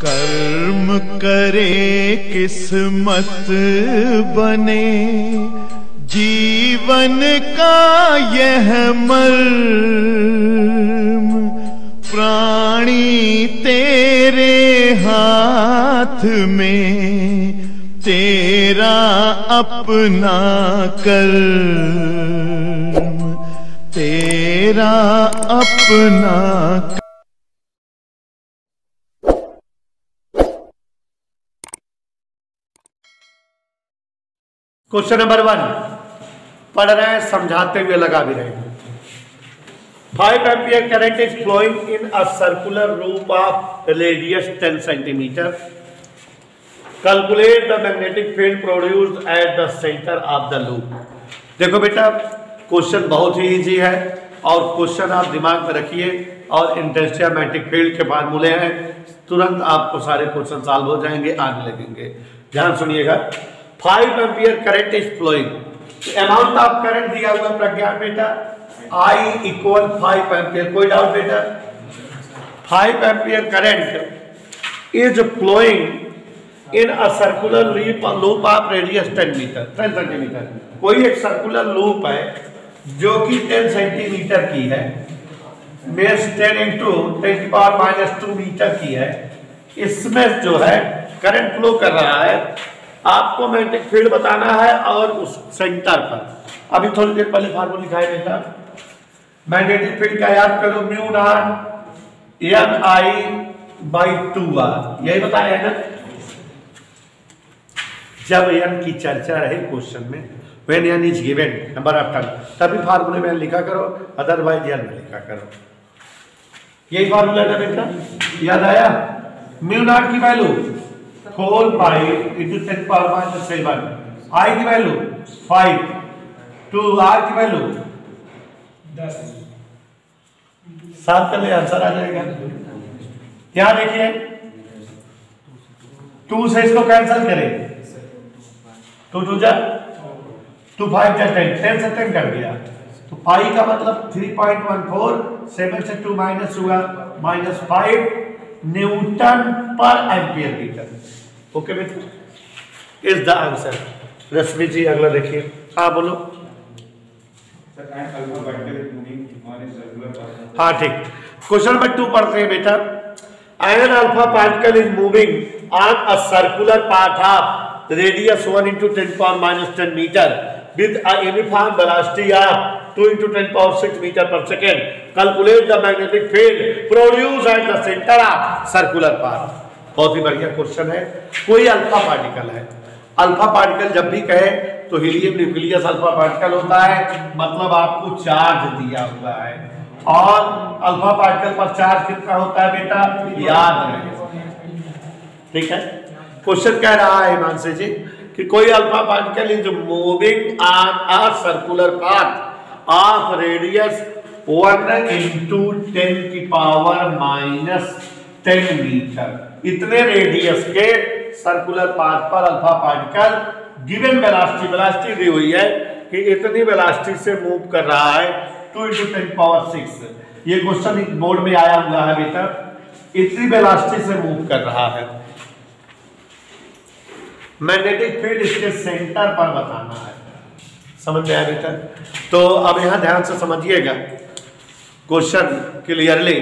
कर्म करे किस्मत बने, जीवन का यह मर्म, प्राणी तेरे हाथ में, तेरा अपना कर्म, तेरा अपना। क्वेश्चन नंबर 1 पढ़ रहे हैं, समझाते हुए लगा भी रहे हैं। 5 ampere current is flowing in a circular loop of radius 10 centimetre. Calculate the magnetic field produced at the centre of the loop. देखो बेटा, क्वेश्चन बहुत ही इजी है और क्वेश्चन आप दिमाग में रखिए और इंटेंसिटी मैग्नेटिक फील्ड के फार्मूले हैं, तुरंत आपको सारे क्वेश्चन सॉल्व हो जाएंगे, आने लगेंगे। ध्यान सुनिएगा। 5 ampere current is flowing, amount of current दिया हुआ प्रज्ञान बेटा I इक्वल 5 एम्पियर। कोई डाउट बेटा? 5 ampere current is flowing in a circular loop of radius 10 centimetre. कोई एक सर्कुलर लूप है जो कि 10 सेंटीमीटर की है, मेष 10 इंटू 10⁻⁻2 मीटर की है। इसमें जो है करंट फ्लो कर रहा है, आपको मैग्नेटिक फील्ड बताना है और उस सेंटर पर। अभी थोड़ी देर पहले फार्मूला लिखा है बेटा, मैग्नेटिक फील्ड का याद करो, म्यू नॉट Ni/2r, यही बताया है ना। जब n की चर्चा रहे क्वेश्चन में, when n is given number of term, तभी फार्मूले में लिखा करो, अदरवाइज n में लिखा करो। यही फार्मूला है बेटा, याद आया? म्यू नॉट की वैल्यू 4π into 10⁻⁻7, I की वैल्यू 5, 2r की वैल्यू 10। साथ कर ले, आंसर आ जाएगा। क्या देखिए, 2 से इसको कैंसिल करें, 2 2 जा 2 5 जा 10, 10 से 10 कर दिया, तो पाई का मतलब 3.14, 7 से 2 माइनस हुआ -5 न्यूटन पर एम्पियर मीटर। ओके बेटा, इज द आंसर। रश्मि जी अगला देखिए। हाँ बोलो। हाँ ठीक। क्वेश्चन नंबर 2 पढ़ते हैं बेटा। An alpha particle is moving on a circular path of radius 1 into 10⁻⁻10 meter with a uniform velocity of 2 into 10⁻6 meter per second. Calculate the magnetic field produced at the center of circular path. बहुत ही बढ़िया question है। कोई alpha particle है, alpha particle जब भी कहे तो helium nucleus alpha particle होता है, मतलब आपको चार्ज दिया हुआ है। और अल्फा पार्टिकल पर चार्ज कितना होता है बेटा, याद रहे। ठीक है, क्वेश्चन कह रहा है हिमांशु जी कि कोई alpha particle is moving on a circular path of radius 1 into 10⁻⁻10 metre. इतने रेडियस के सर्कुलर पाथ पर अल्फा पार्टिकल गिवन वेलोसिटी दी हुई है कि इतनी वेलोसिटी से मूव कर रहा है 2 into 10⁻6। ये क्वेश्चन बोर्ड में आया हुआ है बेटा, इतनी वेलोसिटी से मूव कर रहा है। मैग्नेटिक फील्ड इसके सेंटर पर बताना है। समझ में आया बेटा? तो अब यहां ध्यान से समझिएगा क्वेश्चन क्लियरली।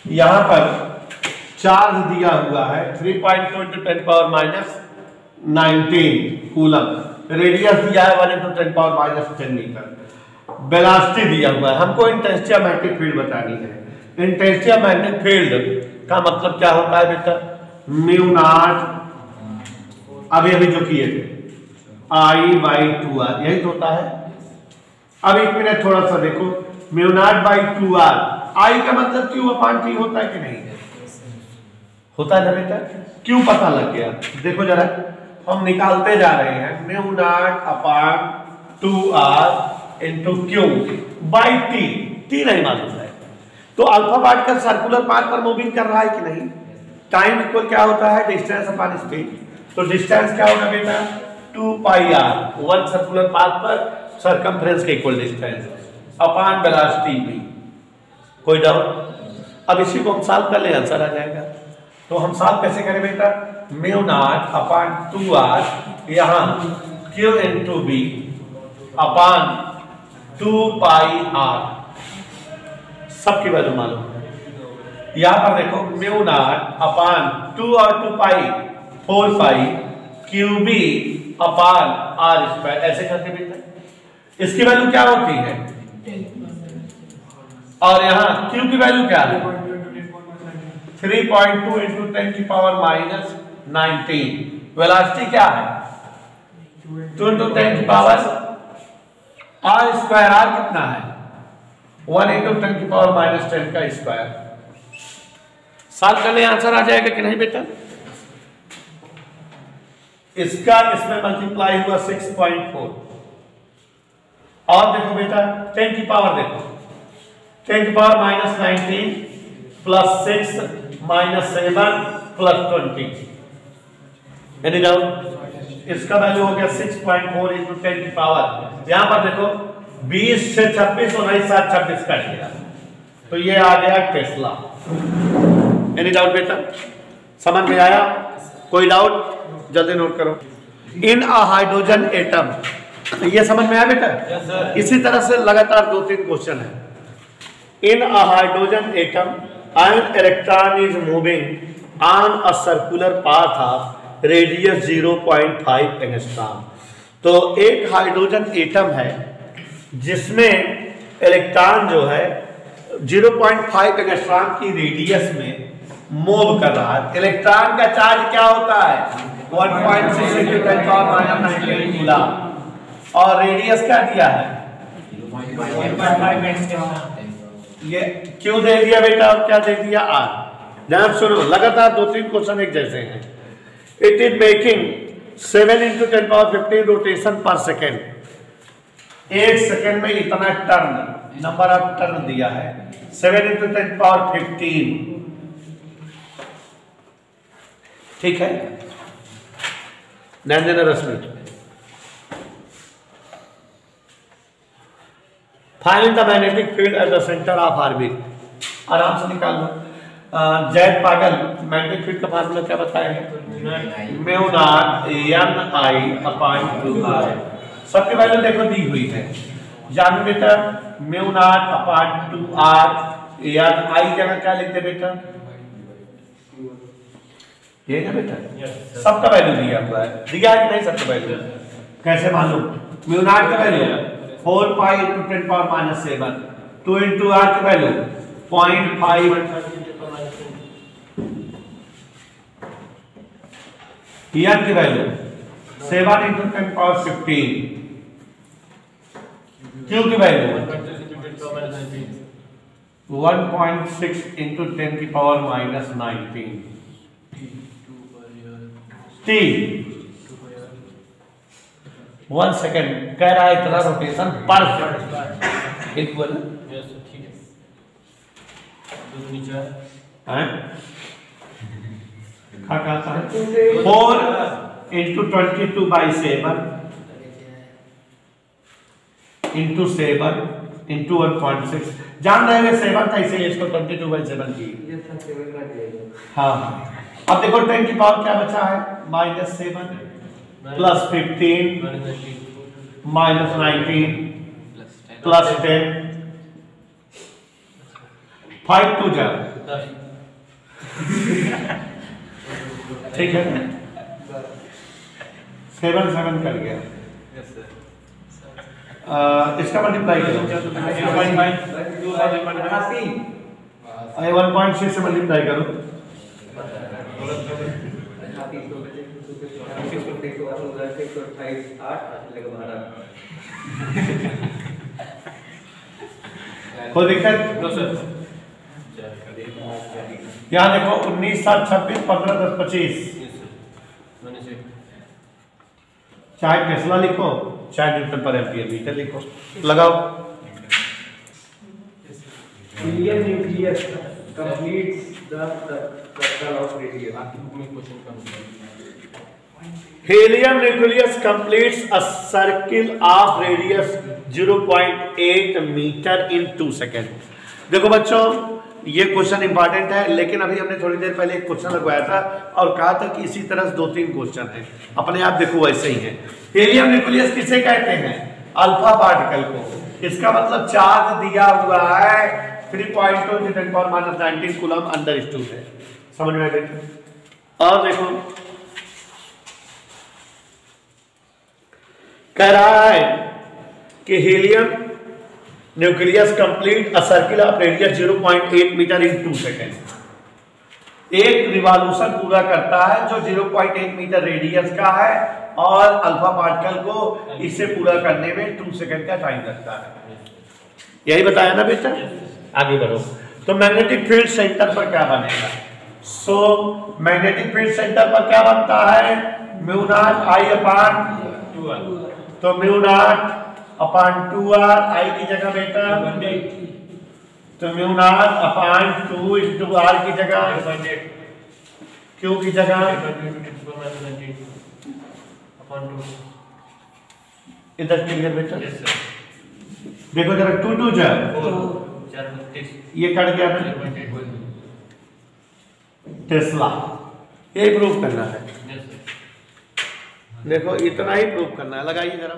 यहां पर चार्ज दिया हुआ है 3.2 into 10⁻⁻19 कूलम, रेडियस दिया है 1 into 10⁻⁻10 मीटर, वेलोसिटी दिया हुआ है। हमको इंटेंसिटी ऑफ मैग्नेटिक फील्ड बतानी है। इंटेंसिटी ऑफ मैग्नेटिक फील्ड का मतलब क्या होता है बेटा, म्यू नॉट, अभी जो किए थे I/2r, यही तो होता है। अब एक मिनट थोड़ा सा देखो, mu naught by 2r, I का मतलब Q/T होता है कि नहीं होता है ना बेटा? क्यों पता लग गया? देखो जरा, हम निकालते जा रहे हैं, mu not upon 2r into Q by T नहीं मालूम है। तो अल्फा पार्टिकल सर्कुलर पाथ पर मूविंग कर रहा है कि नहीं? टाइम इक्वल क्या होता है, डिस्टेंस अपॉन स्पीड। तो डिस्टेंस क्या होगा बेटा, 2 पाई आर, वन सर्कुलर पाथ पर सरकमफ्रेंस के equal distance upon velocity v। कोई डाउट? अब इसी को हम सॉल्व कर ले, आंसर आ जाएगा। तो हम सॉल्व कैसे करें बेटा, म्यू नॉट अपॉन 2r, यहाँ q इंटू बी अपॉन 2 पाई r, सबकी वैल्यू मालूम है। यहाँ पर देखो म्यू नॉट अपॉन 2 और 2 pi 4 pi Q B upon R square, ऐसे करके बेटा इसकी वैल्यू क्या होती है, और यहाँ क्यू की वैल्यू क्या है, 3.2 इंटू 10 की पावर माइनस 19। वेलोसिटी क्या है, 2 इंटू 10 की पावर आर स्क्वायर, आर कितना है 1 इंटू 10 की पावर माइनस 10 का स्क्वायर। सॉल्व करने आंसर आ जाएगा कि नहीं बेटा? इसका इसमें मल्टीप्लाई हुआ 6.4, और देखो बेटा 10 की पावर देखो, 10 की power minus 19 plus 6 minus 7 plus 20, any doubt? इसका वैल्यू हो गया 6.4 इंटू 10 की पावर, यहां पर देखो 20 से 26 और 26 कट गया, तो ये आ गया टेस्ला। एनी डाउट बेटा? समझ में आया? कोई डाउट? जल्दी नोट करो। इन अ हाइड्रोजन एटम, ये समझ में आया बेटा? yes, इसी तरह से लगातार 2-3 क्वेश्चन है। In a hydrogen atom an electron is moving on a circular path of radius 0.5 angstrom. तो एक हाइड्रोजन एटम है जिसमें इलेक्ट्रॉन जो है 0.5 एंगस्ट्रॉम की रेडियस में मूव कर रहा है। इलेक्ट्रॉन का चार्ज क्या होता है, 1.6 into 10 power minus 19 कूलम, और रेडियस क्या दिया है, ये क्यों दे दिया बेटा, और क्या दे दिया, आर। ध्यान सुनो, लगातार 2-3 क्वेश्चन एक जैसे हैं। It is making 7 into 10 power 15 rotation पर सेकेंड, एक सेकेंड में इतना टर्न, नंबर ऑफ टर्न दिया है 7 into 10 power 15, ठीक है। ध्यान देना Rashmi. Find the magnetic field at the centre of orbit, आराम से निकाल लो। जैद पागल मैग्नेटिक फील्ड का फार्मूला क्या बताएंगे, mu not N I upon 2r, सबकी वैल्यू देखो दी हुई है, जानू बेटा mu not upon 2r, N I जगह क्या लिखते बेटा, ये ना बेटा, सबका वैल्यू दिया हुआ है, दिया है कि नहीं सबका वैल्यू, कैसे मालूम, म्यू नॉट का वैल्यू 4 पाई into 10 power minus 7, 2 into r की वैल्यू 0.5, r की वैल्यू 7 into 10 power 15, q की वैल्यू 1.6 into 10 की पावर माइनस 19, t 1 सेकेंड कह रहा है इतना रोटेशन पर सेकंड इक्वल, क्या 4 into 22/7 into 7 into 1.6, जान रहे हैं 7 था इसीलिए इसको 22/7 की, हाँ। अब देखो 10 की पावर क्या बचा है, -7 प्लस 15 माइनस 19 प्लस 10, 5 2 जा, ठीक है, 7 कर गया, इसका मल्टीप्लाई करो, 1.6 से मल्टीप्लाई करो, कोई दिक्कत? यहाँ देखो 19 7 26 15 10 25, चाहे टेस्ला लिखो चाहे न्यूटन पर एम्पियर मीटर लिखो, लगाओ। Billion nucleus completes Helium nucleus completes a circle of radius 0.8 metre in 2 second. देखो बच्चों ये क्वेश्चन इंपॉर्टेंट है, लेकिन अभी हमने थोड़ी देर पहले एक क्वेश्चन लगवाया था और कहा था कि इसी तरह 2-3 क्वेश्चन है, अपने आप देखो वैसे ही है। हेलियम न्यूक्लियस किसे कहते हैं? अल्फा पार्टिकल को। इसका मतलब चार्ज दिया हुआ है 3.2 × 10⁻19 कूलम अंडर स्टूल है। समझ में आ गई? और देखो कह रहा है कि helium nucleus complete a circle of radius 0.8 metre in 2 second. एक रिवॉल्यूशन पूरा करता है जो 0.8 मीटर रेडियस का है और अल्फा पार्टिकल को इसे पूरा करने में 2 सेकेंड का टाइम लगता है। यही बताया ना बेटा? आगे बढ़ो। तो मैग्नेटिक फील्ड सेंटर पर क्या बनेगा? सो मैग्नेटिक फील्ड सेंटर पर क्या बनता है? Mu naught I/2R। तो mu not upon 2R, I की जगह बेटा, तो म्यू नॉट अपॉन 2 × R की जगह, Q की जगह, इधर क्लियर बेटा? देखो जरा 2 2 जा, ये कट गया था टेस्ला। ये प्रूव करना है, देखो इतना ही प्रूव करना है। लगाइए जरा।